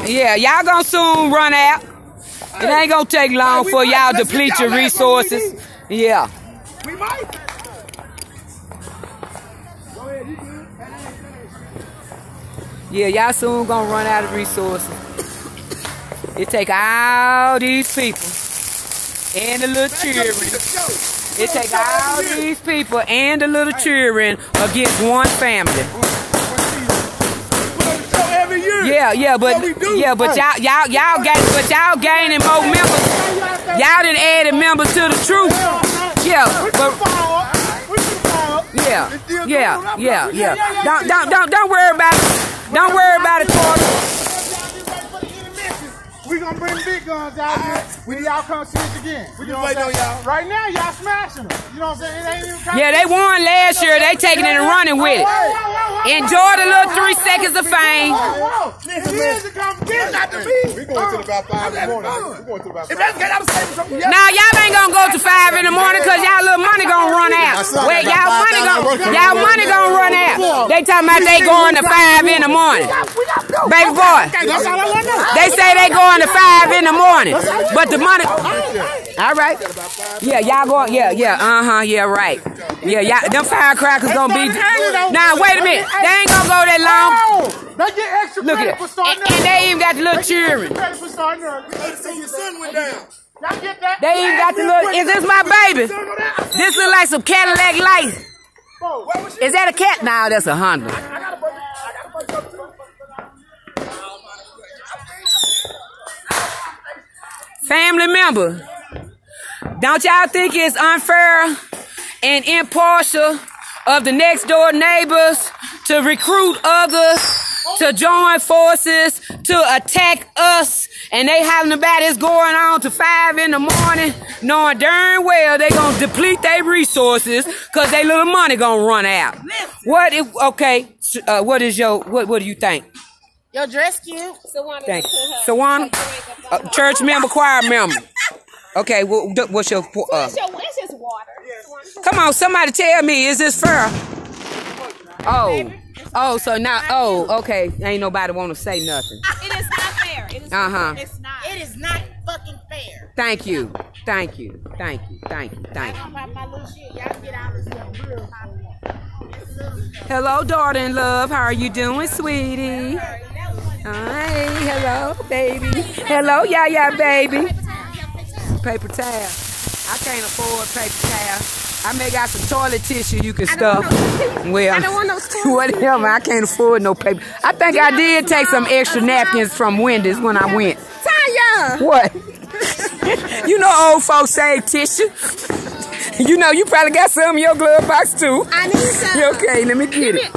Yeah, y'all gonna soon run out. It ain't gonna take long for y'all to deplete your resources. Yeah. We might. Yeah, y'all soon gonna run out of resources. It take all these people and the little children. It take all these people and the little children against one family. Yeah, but y'all gaining more members. Y'all done added members to the troop. Yeah, but yeah. Don't worry about it. Don't worry about it, Carter. We gonna bring big guns out here when y'all come see us again. We just waiting on y'all. Right now, y'all smashing them. You know what I'm saying? It ain't even yeah, they won last year. They taking it and running with it. Enjoy the little 3 seconds of fame. It is a competition. Not to me. We going till about 5 in the morning. We going till about 5. Now y'all ain't gonna go to 5 in the morning because y'all little money gonna run out. Wait, y'all money gonna run out. They talking about they going to 5 in the morning. Baby boy, they say they going to 5 in the morning, but the money. All right. Yeah, y'all going. Yeah. Yeah, right. Yeah, y'all. Them firecrackers gonna be. Now wait a minute. They ain't gonna go that long. They get extra credit for starting and they even got the little children. They even got the little. Is this my baby? This look like some Cadillac lights. Is that a cat? Nah, that's a Honda. Family member, don't y'all think it's unfair and impartial of the next door neighbors to recruit others to join forces to attack us, and they having about this going on to 5 in the morning, knowing darn well they gonna deplete their resources because they little money gonna run out. What if, okay, what is your, what do you think? Your dress cute. Thank you. Sawana, church member, choir member. Okay, what's your? It's just water. Come on, somebody tell me, is this fair? Oh, so now, okay, ain't nobody want to say nothing. It is not fair. It is It's not. It is not fucking fair. Thank you. I don't pop my little shit. Y'all get out of here. Hello, daughter in love. How are you doing, sweetie? Hi, hello, baby. Hello, yeah, baby. Paper towel. I can't afford paper towel. I may got some toilet tissue you can stuff. Well, I don't want no whatever. I can't afford no paper. I think I did take some extra napkins from Wendy's when I went. Tanya! What? You know old folks save tissue. You know you probably got some in your glove box too. I need some. Okay, let me get it.